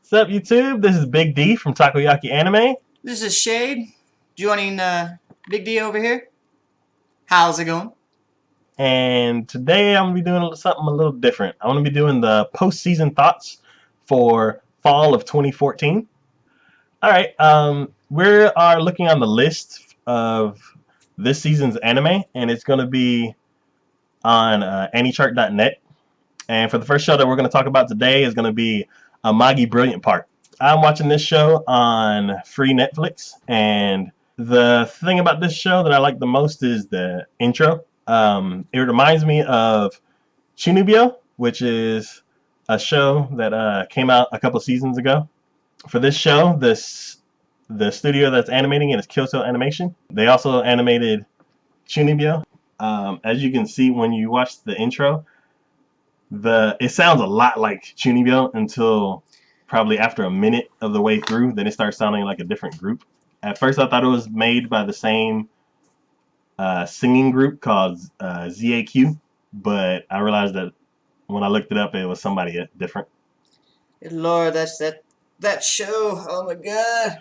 What's up, YouTube? This is Big D from TacoYaki Anime, This is Shade joining Big D over here. How's it going? and today I'm gonna be doing something a little different. I'm gonna be doing the postseason thoughts for fall of 2014. All right, we are looking on the list of this season's anime, and it's gonna be on AnyChart.net. And for the first show that we're gonna talk about today is gonna be Amagi Brilliant Park. I'm watching this show on free Netflix, and the thing about this show that I like the most is the intro. It reminds me of Chunibyo, which is a show that came out a couple seasons ago. For this show, the studio that's animating it is Kyoto Animation. They also animated Chunibyo. As you can see when you watch the intro, it sounds a lot like Chunibyo until probably after a minute of the way through, then it starts sounding like a different group. At first, I thought it was made by the same singing group called ZAQ, but I realized that when I looked it up, it was somebody different. Good Lord, that show. Oh my God.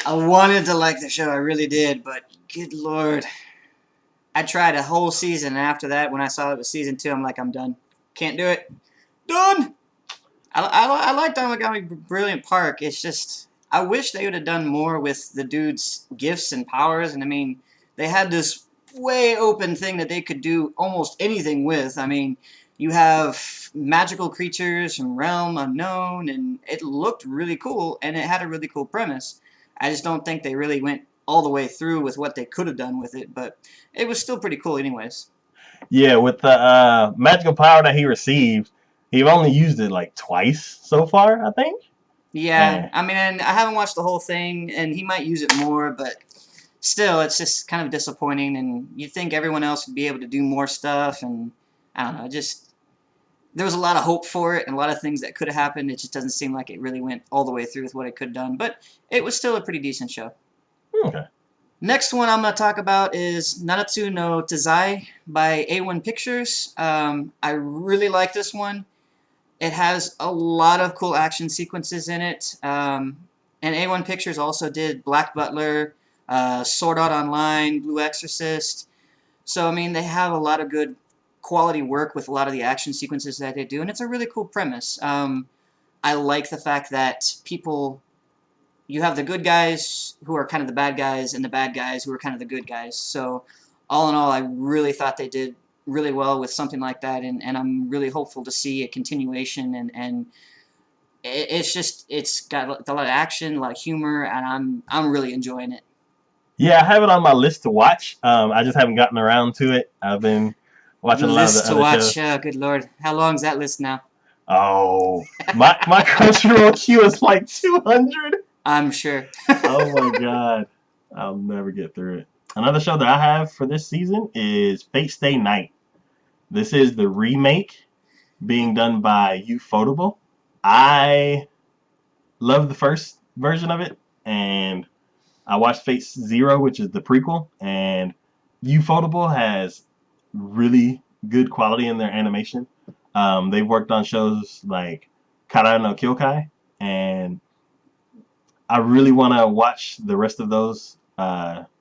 I wanted to like the show, I really did, but good Lord. I tried a whole season, and after that, when I saw it was season 2, I'm like, I'm done. Can't do it. Done! I liked Amagami Brilliant Park. It's just, I wish they would have done more with the dude's gifts and powers. And I mean, they had this way open thing that they could do almost anything with. I mean, you have magical creatures from Realm Unknown, and it looked really cool, and it had a really cool premise. I just don't think they really went all the way through with what they could have done with it, but it was still pretty cool anyways. Yeah, with the magical power that he received, he's only used it like twice so far, I think. Yeah, I mean, and I haven't watched the whole thing, and he might use it more, but still, it's just kind of disappointing, and you'd think everyone else would be able to do more stuff, and I don't know, just, there was a lot of hope for it, and a lot of things that could have happened. It just doesn't seem like it really went all the way through with what it could have done, but it was still a pretty decent show. Okay. Next one I'm going to talk about is Nanatsu no Taizai by A1 Pictures. I really like this one. It has a lot of cool action sequences in it. And A1 Pictures also did Black Butler, Sword Art Online, Blue Exorcist. So, I mean, they have a lot of good quality work with a lot of the action sequences that they do, and it's a really cool premise. I like the fact that you have the good guys who are kind of the bad guys, and the bad guys who are kind of the good guys. So, all in all, I really thought they did really well with something like that, and I'm really hopeful to see a continuation, and it's got a lot of action, a lot of humor, and I'm really enjoying it. Yeah, I have it on my list to watch. I just haven't gotten around to it. I've been watching a lot of the List to other watch, shows. good Lord. How long's that list now? Oh, my Crunchyroll queue is like 200. I'm sure. Oh my god, I'll never get through it. Another show that I have for this season is Fate Stay Night. This is the remake being done by Ufotable. I love the first version of it, and I watched Fate Zero, which is the prequel, and Ufotable has really good quality in their animation. They've worked on shows like Kara no Kyokai, and I really want to watch the rest of those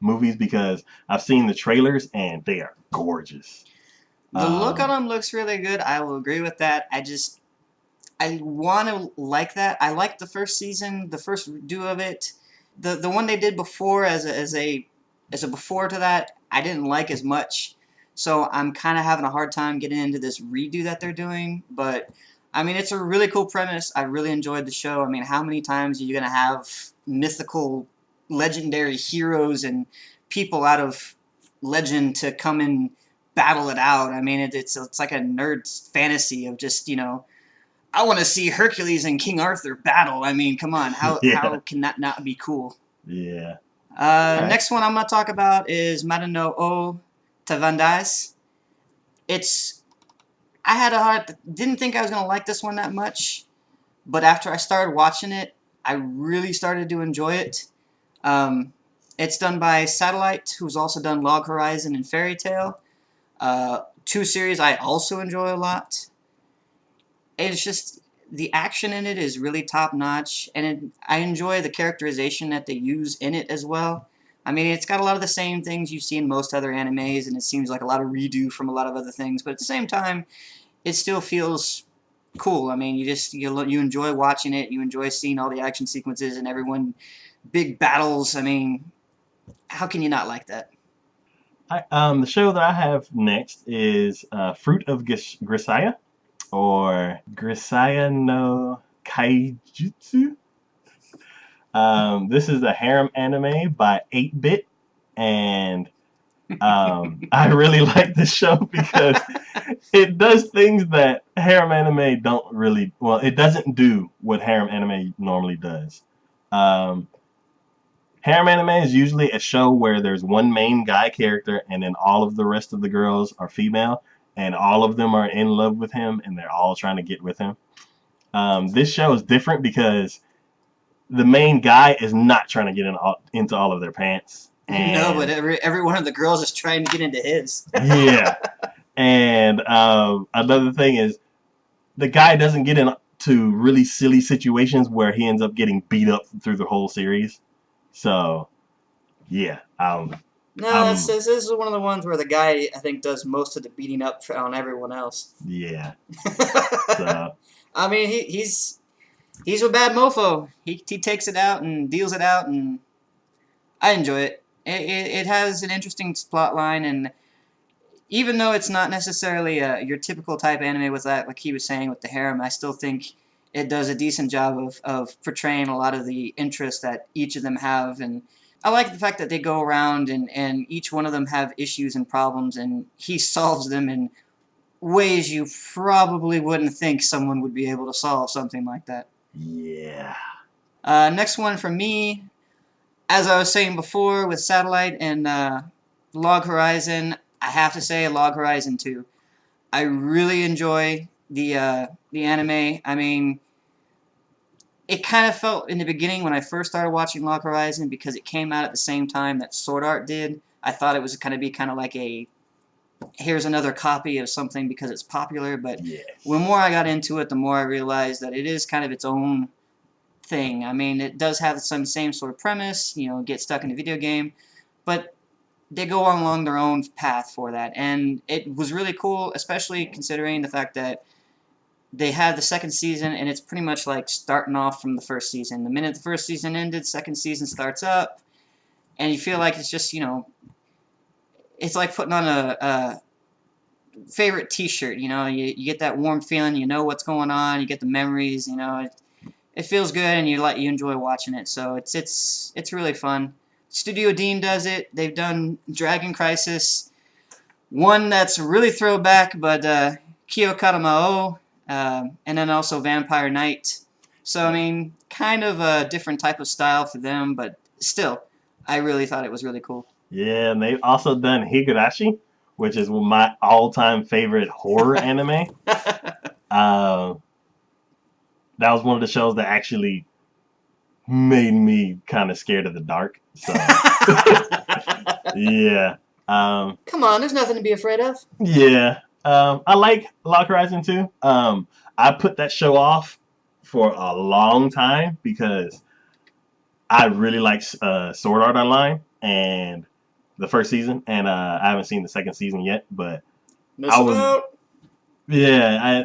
movies because I've seen the trailers and they are gorgeous. The look on them looks really good. I will agree with that. I want to like that. I liked the first season, the first do of it. The one they did before as a before to that, I didn't like as much. So I'm kind of having a hard time getting into this redo that they're doing. But I mean, it's a really cool premise. I really enjoyed the show. I mean, how many times are you gonna have mythical, legendary heroes and people out of legend to come and battle it out? I mean, it's like a nerd's fantasy of just, I want to see Hercules and King Arthur battle. I mean, come on, how can that not be cool? Yeah. Right. Next one I'm going to talk about is Madan no O to Vanadis. Didn't think I was going to like this one that much, but after I started watching it, I really started to enjoy it. It's done by Satellite, who's also done Log Horizon and Fairy Tail. Two series I also enjoy a lot. It's just, the action in it is really top notch, and I enjoy the characterization that they use in it as well. I mean, it's got a lot of the same things you see in most other animes, and it seems like a lot of redo from a lot of other things. But at the same time, it still feels cool. I mean, you enjoy watching it. You enjoy seeing all the action sequences and everyone big battles. I mean, how can you not like that? The show that I have next is Fruit of Grisaia, or Grisaia no Kaijutsu. This is a harem anime by 8-Bit, and I really like this show because it does things that harem anime don't really. Well, it doesn't do what harem anime normally does. Um, Harem anime is usually a show where there's one main guy character and then all of the rest of the girls are female and all of them are in love with him and they're all trying to get with him. This show is different because the main guy is not trying to get into all of their pants. No, but And every one of the girls is trying to get into his. yeah. And another thing is the guy doesn't get into really silly situations where he ends up getting beat up through the whole series. So, yeah. No, this is one of the ones where the guy, I think, does most of the beating up on everyone else. Yeah. So, I mean, he's a bad mofo. He takes it out and deals it out, and I enjoy it. It has an interesting plot line, and even though it's not necessarily your typical type anime with that, like he was saying with the harem, I still think it does a decent job of portraying a lot of the interests that each of them have. And I like the fact that they go around and each one of them have issues and problems, and he solves them in ways you probably wouldn't think someone would be able to solve something like that. yeah. Next one for me, as I was saying before with Satellite and Log Horizon, I have to say Log Horizon 2. I really enjoy the anime. I mean, it kind of felt in the beginning when I first started watching Log Horizon, because it came out at the same time that Sword Art did. I thought it was going to be kind of like a here's another copy of something because it's popular, but Yes. the more I got into it, the more I realized that it is kind of its own thing. I mean, it does have some same sort of premise, get stuck in a video game, but they go along their own path for that, and it was really cool, especially considering the fact that they had the second season, and it's pretty much like starting off from the first season. The minute the first season ended, second season starts up, and you feel like it's just, it's like putting on a favorite T-shirt. You get that warm feeling. You know what's going on. You get the memories. It feels good, and you enjoy watching it. So it's really fun. Studio Dean does it. They've done Dragon Crisis, one that's really throwback, but Kyo Katamao, and then also Vampire Knight. So I mean, kind of a different type of style for them, but still, I really thought it was really cool. Yeah, and they've also done Higurashi, which is my all-time favorite horror anime. Uh, that was one of the shows that actually made me kind of scared of the dark. So, yeah. Come on, there's nothing to be afraid of. Yeah. I like Lock Horizon 2. I put that show off for a long time because I really like Sword Art Online and the first season, and I haven't seen the second season yet, but Missing out. yeah,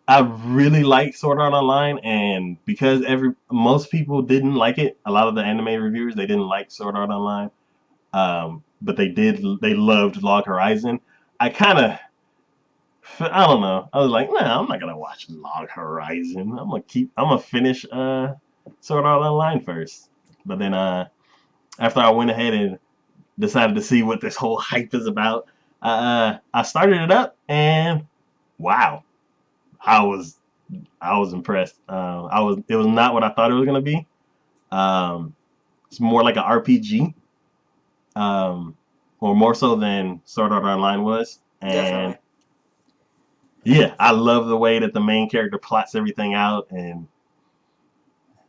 I really like Sword Art Online, and because most people didn't like it, a lot of the anime reviewers, they didn't like Sword Art Online, but they loved Log Horizon. I don't know. I was like, nah, I'm not gonna watch Log Horizon. I'm gonna finish Sword Art Online first. But then after I went ahead and decided to see what this whole hype is about, I started it up, and wow, I was impressed. It was not what I thought it was gonna be. It's more like an RPG, or more so than Sword Art Online was, and Definitely. yeah, I love the way that the main character plots everything out and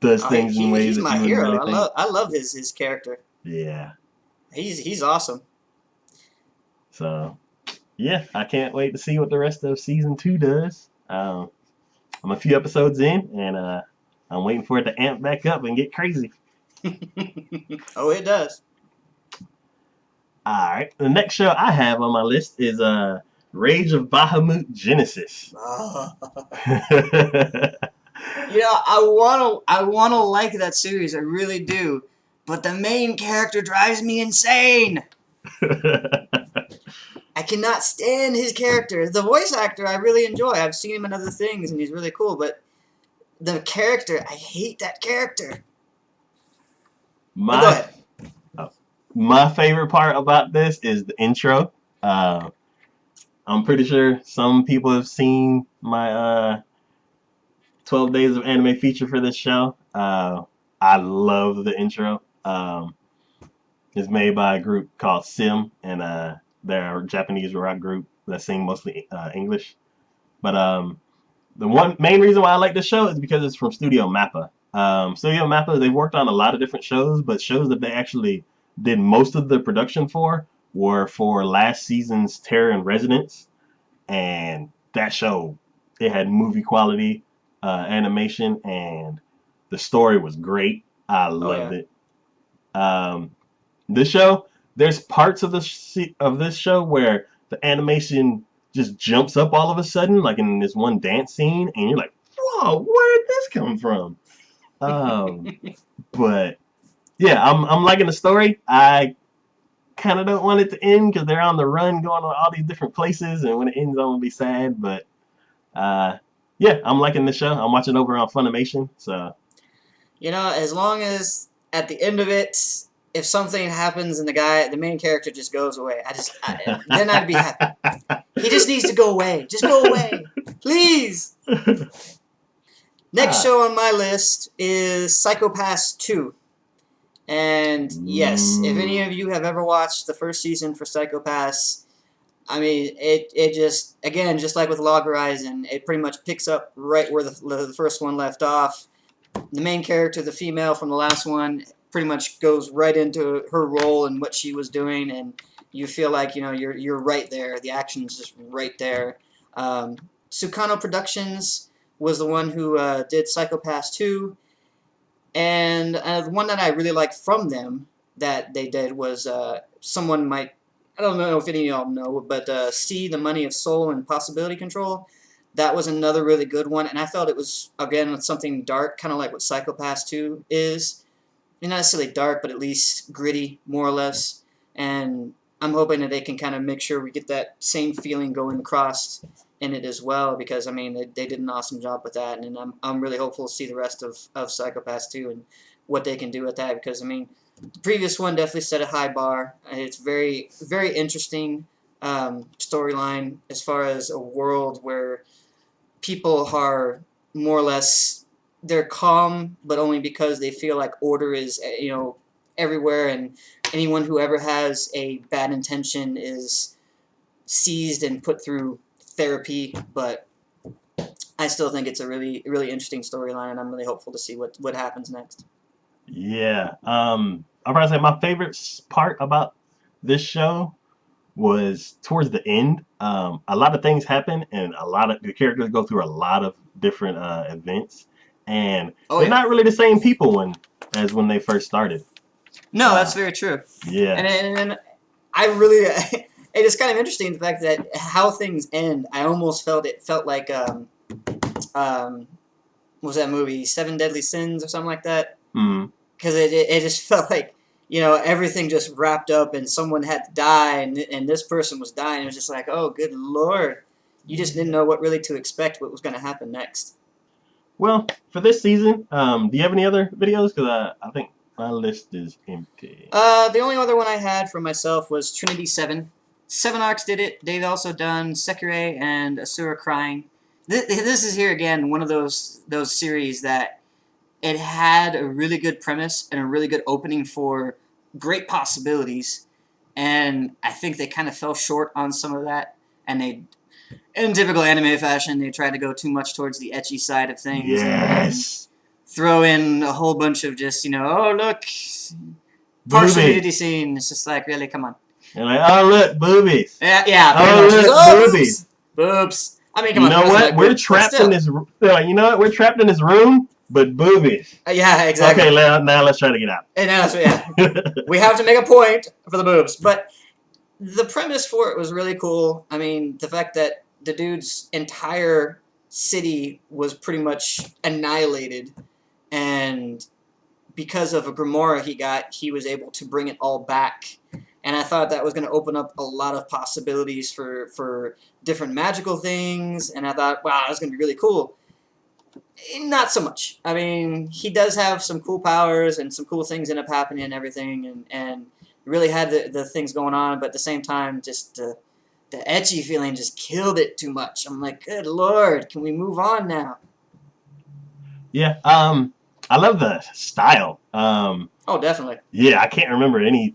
does things in ways He's that my you wouldn't hero. really think. I love his character. Yeah. He's awesome. So, yeah, I can't wait to see what the rest of season 2 does. Um, I'm a few episodes in, and I'm waiting for it to amp back up and get crazy. Oh, it does. All right. The next show I have on my list is Rage of Bahamut Genesis. I wanna like that series. I really do, but the main character drives me insane. I cannot stand his character. The voice actor I really enjoy. I've seen him in other things, and he's really cool. But the character, I hate that character. Go ahead. My favorite part about this is the intro. I'm pretty sure some people have seen my 12 Days of Anime feature for this show. I love the intro. It's made by a group called Sim, and they're a Japanese rock group that sing mostly English. But the one main reason why I like this show is because it's from Studio Mappa. Studio Mappa, they've worked on a lot of different shows, but shows that they actually did most of the production for were for last season's Terror in Residence. And that show, it had movie quality animation, and the story was great. I loved it. This show, there's parts of this show where the animation just jumps up all of a sudden, like in this one dance scene, and you're like, "Whoa, where did this come from?" But yeah, I'm liking the story. I kind of don't want it to end because they're on the run, going to all these different places, and when it ends, I'm gonna be sad. But yeah, I'm liking the show. I'm watching over on Funimation, so as long as at the end of it, if something happens and the main character just goes away, then I'd be happy. He just needs to go away. Just go away, please. Next show on my list is Psycho-Pass 2. And yes, if any of you have ever watched the first season for Psycho-Pass, I mean, it just, again, just like with Log Horizon, it pretty much picks up right where the first one left off. The main character, the female from the last one, pretty much goes right into her role and what she was doing, and you feel like, you're right there. The action's just right there. Sukano Productions was the one who did Psycho-Pass 2, and the one that I really liked from them that they did was someone might, I don't know if any of y'all know, but See the Money of Soul and Possibility Control. That was another really good one, and I felt it was, again, something dark, kind of like what Psycho-Pass 2 is. Not necessarily dark, but at least gritty, more or less. And I'm hoping that they can kind of make sure we get that same feeling going across in it as well, because, I mean, they did an awesome job with that, and I'm really hopeful to see the rest of Psycho-Pass 2 and what they can do with that, because, I mean, the previous one definitely set a high bar. It's very, very interesting storyline as far as a world where people are more or less, they're calm, but only because they feel like order is, everywhere, and anyone who ever has a bad intention is seized and put through therapy. But I still think it's a really, really interesting storyline, and I'm really hopeful to see what happens next. Yeah. I'll probably say my favorite part about this show was towards the end. A lot of things happen, and a lot of the characters go through a lot of different events, and they're not really the same people as when they first started. No, that's very true. Yeah. And I really, it's kind of interesting the fact that how things end. I almost felt like what was that movie, Seven Deadly Sins or something like that? Because it just felt like, everything just wrapped up and someone had to die, and this person was dying. It was just like, oh, good Lord. You just didn't know what really to expect, what was going to happen next. Well, for this season, do you have any other videos? Because I think my list is empty. The only other one I had for myself was Trinity 7. 7 Arcs did it. They've also done Sekirei and Asura Crying. This is here again one of those series that it had a really good premise and a really good opening for great possibilities, and I think they kind of fell short on some of that, and they, in typical anime fashion, they tried to go too much towards the ecchi side of things. Yes. And throw in a whole bunch of just, oh, look, partial nudity scene. It's just like, really, come on. You're like, oh, look, boobies. Yeah. Oh, look, boobies. Boobs. I mean, come You on, know girls what? like We're boobs, but trapped in still. this. You know what? We're trapped in this room, but boobies. Yeah, exactly. Okay, now let's try to get out. And that's yeah. We have to make a point for the boobs, but the premise for it was really cool. I mean, the fact that the dude's entire city was pretty much annihilated, and because of a grimoire he got, he was able to bring it all back. And I thought that was going to open up a lot of possibilities for different magical things. And I thought, wow, that's going to be really cool. Not so much. I mean, he does have some cool powers and some cool things end up happening and everything, and really had the things going on, but at the same time, just the ecchi feeling just killed it too much. I'm like, good lord, can we move on now? Yeah. I love the style. Oh, definitely. Yeah, I can't remember any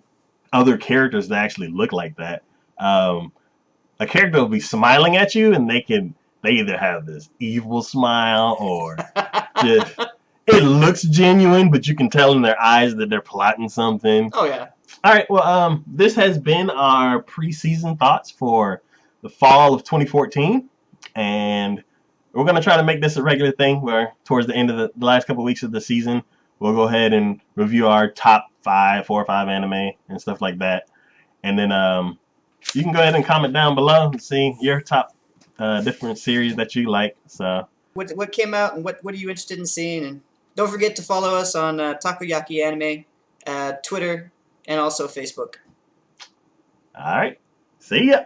other characters that actually look like that. Um, a character will be smiling at you, and they either have this evil smile or just it looks genuine, but you can tell in their eyes that they're plotting something. Oh yeah. All right, well, this has been our preseason thoughts for the fall of 2014, and we're gonna try to make this a regular thing where towards the end of the last couple of weeks of the season, we'll go ahead and review our top 4 or 5 anime and stuff like that, and then you can go ahead and comment down below and see your top different series that you like. So, What came out and what are you interested in seeing? And don't forget to follow us on TacoYaki Anime, Twitter, and also Facebook. all right, see ya.